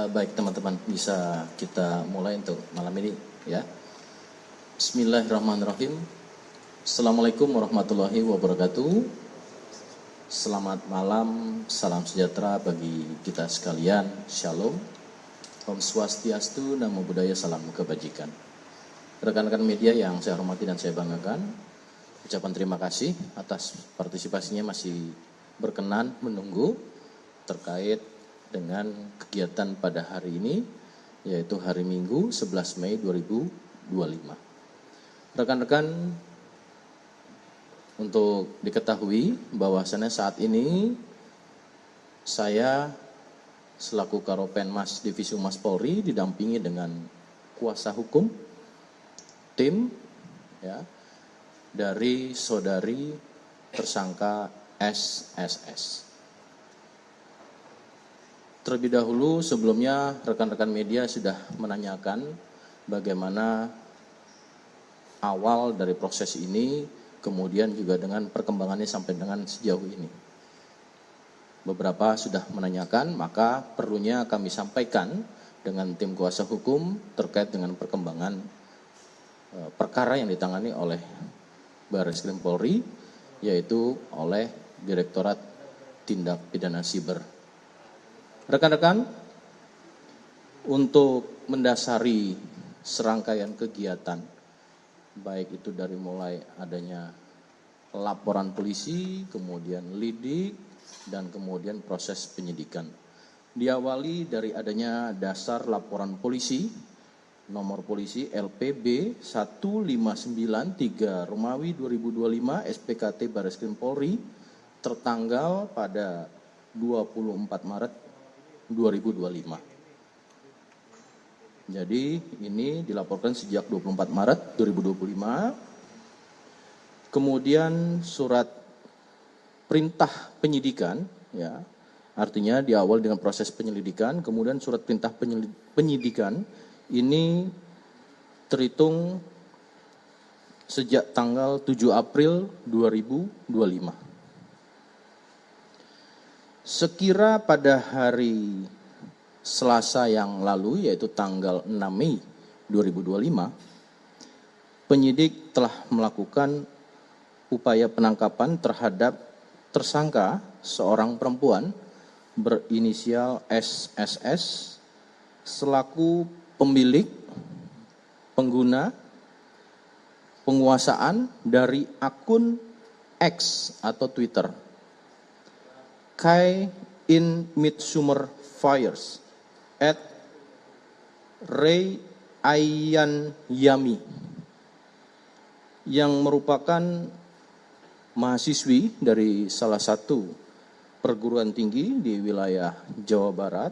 Baik teman-teman, bisa kita mulai untuk malam ini ya. Bismillahirrahmanirrahim. Assalamualaikum warahmatullahi wabarakatuh. Selamat malam, salam sejahtera bagi kita sekalian. Shalom. Om Swastiastu, Namo Buddhaya, salam kebajikan. Rekan-rekan media yang saya hormati dan saya banggakan, ucapan terima kasih atas partisipasinya masih berkenan menunggu terkait dengan kegiatan pada hari ini, yaitu hari Minggu 11 Mei 2025. Rekan-rekan, untuk diketahui bahwasannya saat ini saya selaku Karopenmas Divisi Humas Polri didampingi dengan kuasa hukum, tim ya, dari saudari tersangka SSS. Terlebih dahulu sebelumnya rekan-rekan media sudah menanyakan bagaimana awal dari proses ini, kemudian juga dengan perkembangannya sampai dengan sejauh ini. Beberapa sudah menanyakan, maka perlunya kami sampaikan dengan tim kuasa hukum terkait dengan perkembangan perkara yang ditangani oleh Barreskrim Polri, yaitu oleh Direktorat Tindak Pidana Siber. Rekan-rekan, untuk mendasari serangkaian kegiatan, baik itu dari mulai adanya laporan polisi, kemudian lidik, dan kemudian proses penyidikan. Diawali dari adanya dasar laporan polisi, nomor polisi LPB 1593 Romawi 2025 SPKT Barreskrim Polri, tertanggal pada 24 Maret 2025. Jadi ini dilaporkan sejak 24 Maret 2025. Kemudian surat perintah penyidikan, ya, artinya diawal dengan proses penyelidikan. Kemudian surat perintah penyidikan ini terhitung sejak tanggal 7 April 2025. Sekira pada hari Selasa yang lalu, yaitu tanggal 6 Mei 2025, penyidik telah melakukan upaya penangkapan terhadap tersangka seorang perempuan berinisial SSS selaku pemilik, pengguna, penguasaan dari akun X atau Twitter Kai in Midsummer Fires at Ray Ayan Yami, yang merupakan mahasiswi dari salah satu perguruan tinggi di wilayah Jawa Barat,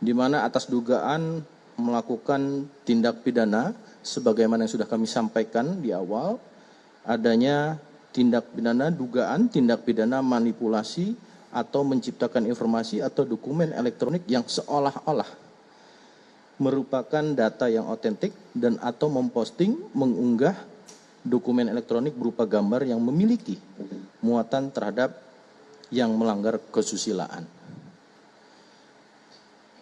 di mana atas dugaan melakukan tindak pidana sebagaimana yang sudah kami sampaikan di awal, adanya tindak pidana dugaan tindak pidana manipulasi atau menciptakan informasi atau dokumen elektronik yang seolah-olah merupakan data yang otentik dan atau memposting, mengunggah dokumen elektronik berupa gambar yang memiliki muatan terhadap yang melanggar kesusilaan.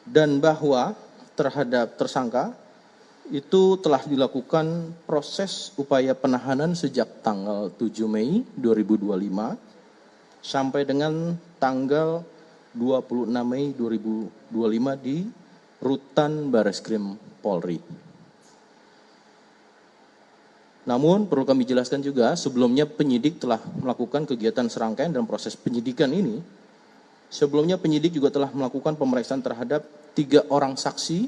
Dan bahwa terhadap tersangka itu telah dilakukan proses upaya penahanan sejak tanggal 7 Mei 2025 sampai dengan tanggal 26 Mei 2025 di Rutan Barreskrim Polri. Namun perlu kami jelaskan juga, sebelumnya penyidik telah melakukan kegiatan serangkaian dalam proses penyidikan ini. Sebelumnya penyidik juga telah melakukan pemeriksaan terhadap 3 orang saksi,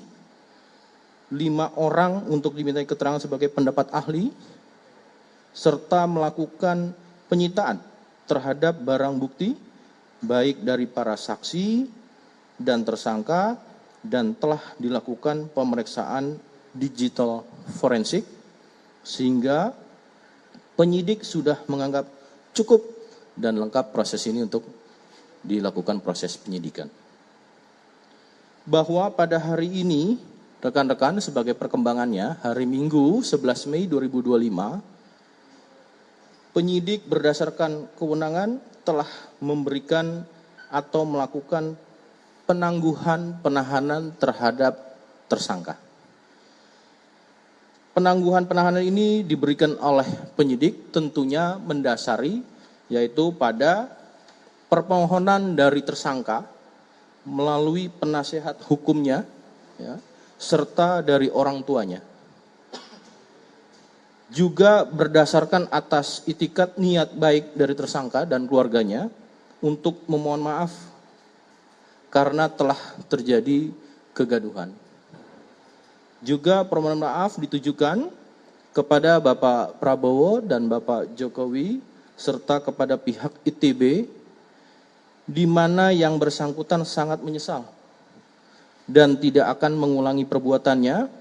5 orang untuk dimintai keterangan sebagai pendapat ahli, serta melakukan penyitaan terhadap barang bukti, baik dari para saksi dan tersangka, dan telah dilakukan pemeriksaan digital forensik, sehingga penyidik sudah menganggap cukup dan lengkap proses ini untuk dilakukan proses penyidikan. Bahwa pada hari ini, rekan-rekan, sebagai perkembangannya, hari Minggu 11 Mei 2025, penyidik berdasarkan kewenangan telah memberikan atau melakukan penangguhan penahanan terhadap tersangka. Penangguhan penahanan ini diberikan oleh penyidik tentunya mendasari yaitu pada permohonan dari tersangka melalui penasehat hukumnya ya, serta dari orang tuanya. Juga berdasarkan atas itikat niat baik dari tersangka dan keluarganya untuk memohon maaf karena telah terjadi kegaduhan. Juga permohonan maaf ditujukan kepada Bapak Prabowo dan Bapak Jokowi serta kepada pihak ITB di mana yang bersangkutan sangat menyesal dan tidak akan mengulangi perbuatannya.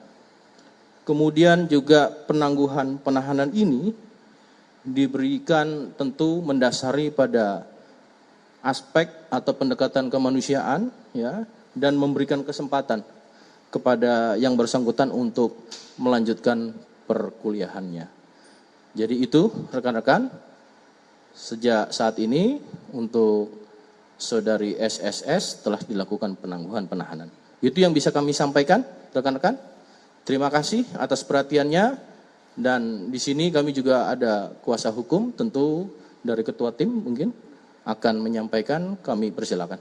Kemudian juga penangguhan penahanan ini diberikan tentu mendasari pada aspek atau pendekatan kemanusiaan ya, dan memberikan kesempatan kepada yang bersangkutan untuk melanjutkan perkuliahannya. Jadi itu rekan-rekan, sejak saat ini untuk saudari SSS telah dilakukan penangguhan penahanan. Itu yang bisa kami sampaikan rekan-rekan. Terima kasih atas perhatiannya, dan di sini kami juga ada kuasa hukum, tentu dari ketua tim mungkin akan menyampaikan, kami persilakan.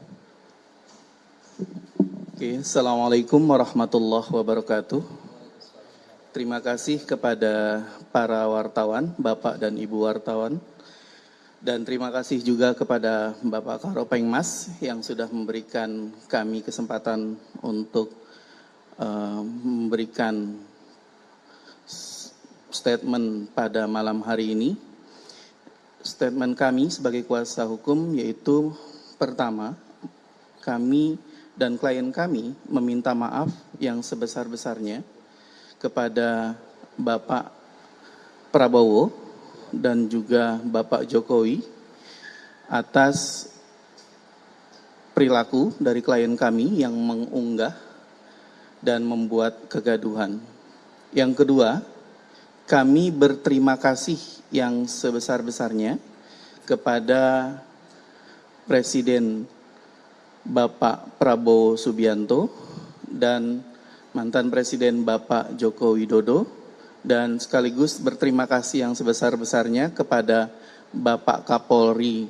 Oke, Assalamualaikum warahmatullahi wabarakatuh. Terima kasih kepada para wartawan, Bapak dan Ibu wartawan, dan terima kasih juga kepada Bapak Karopengmas yang sudah memberikan kami kesempatan untuk memberikan statement pada malam hari ini. Statement kami sebagai kuasa hukum yaitu pertama, kami dan klien kami meminta maaf yang sebesar-besarnya kepada Bapak Prabowo dan juga Bapak Jokowi atas perilaku dari klien kami yang mengunggah dan membuat kegaduhan. Yang kedua, kami berterima kasih yang sebesar-besarnya kepada Presiden Bapak Prabowo Subianto dan mantan Presiden Bapak Joko Widodo, dan sekaligus berterima kasih yang sebesar-besarnya kepada Bapak Kapolri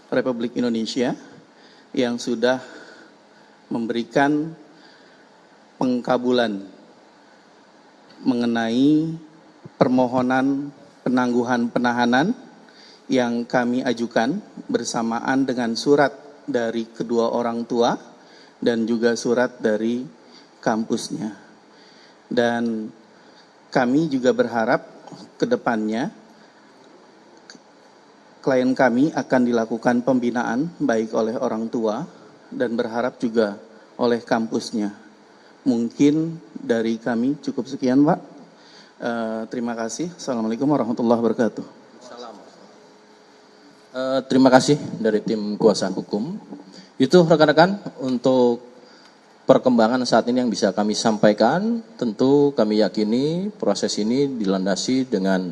Republik Indonesia yang sudah memberikan pengkabulan mengenai permohonan penangguhan penahanan yang kami ajukan bersamaan dengan surat dari kedua orang tua dan juga surat dari kampusnya. Dan kami juga berharap ke depannya klien kami akan dilakukan pembinaan baik oleh orang tua dan berharap juga oleh kampusnya. Mungkin dari kami cukup sekian, Pak. Terima kasih. Assalamualaikum warahmatullahi wabarakatuh. Terima kasih dari tim kuasa hukum. Itu rekan-rekan untuk perkembangan saat ini yang bisa kami sampaikan. Tentu kami yakini proses ini dilandasi dengan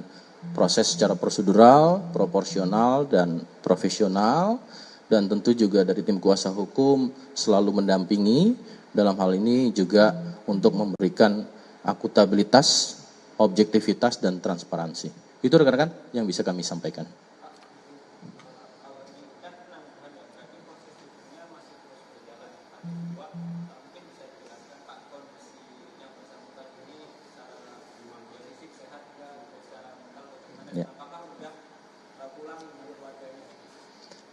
proses secara prosedural, proporsional, dan profesional. Dan tentu juga dari tim kuasa hukum selalu mendampingi dalam hal ini juga untuk memberikan akuntabilitas, objektivitas, dan transparansi. Itu rekan-rekan yang bisa kami sampaikan. Ya.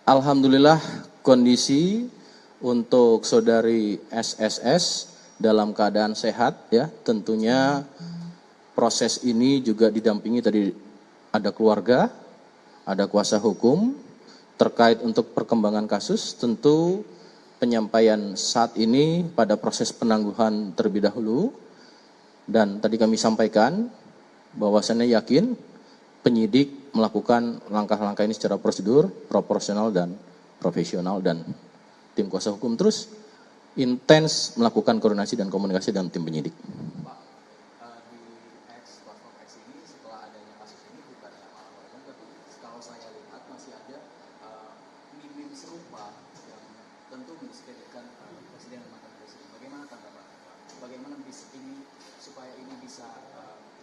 Alhamdulillah kondisi untuk saudari SSS dalam keadaan sehat ya. Tentunya proses ini juga didampingi tadi ada keluarga, ada kuasa hukum terkait untuk perkembangan kasus. Tentu penyampaian saat ini pada proses penangguhan terlebih dahulu, dan tadi kami sampaikan bahwasannya yakin penyidik melakukan langkah-langkah ini secara prosedur, proporsional, dan profesional, dan tim kuasa hukum terus intens melakukan koordinasi dan komunikasi dengan tim penyidik. Pak, di platform X ini setelah adanya kasus ini bukan malah tapi kalau saya lihat masih ada meme serupa yang tentu mendiskreditkan presiden dan mantan presiden. Bagaimana tanggapan Bapak? Bagaimana ini supaya ini bisa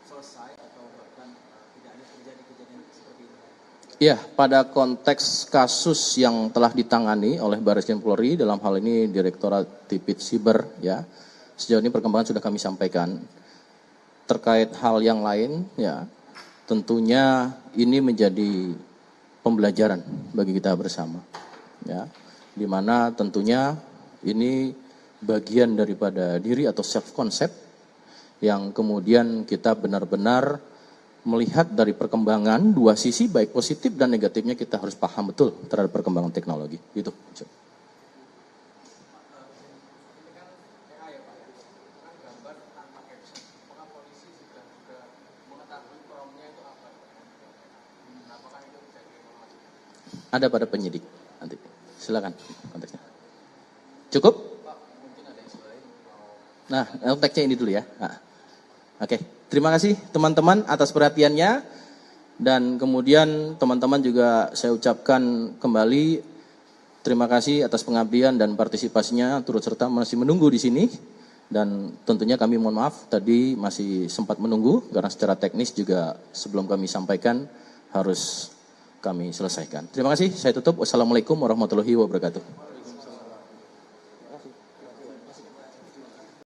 selesai atau bahkan tidak ada terjadi kejadian seperti ini? Ya, pada konteks kasus yang telah ditangani oleh Barreskrim Polri, dalam hal ini Direktorat Tipit Siber, ya, sejauh ini perkembangan sudah kami sampaikan. Terkait hal yang lain, ya, tentunya ini menjadi pembelajaran bagi kita bersama, ya, di mana tentunya ini bagian daripada diri atau self concept yang kemudian kita benar-benar melihat dari perkembangan dua sisi baik positif dan negatifnya, kita harus paham betul terhadap perkembangan teknologi. Gitu. Ada pada penyidik nanti. Silakan konteksnya. Cukup? Nah, konteksnya ini dulu ya. Nah. Oke, terima kasih teman-teman atas perhatiannya, dan kemudian teman-teman juga saya ucapkan kembali terima kasih atas pengabdian dan partisipasinya, turut serta masih menunggu di sini, dan tentunya kami mohon maaf tadi masih sempat menunggu karena secara teknis juga sebelum kami sampaikan harus kami selesaikan. Terima kasih, saya tutup. Wassalamualaikum warahmatullahi wabarakatuh.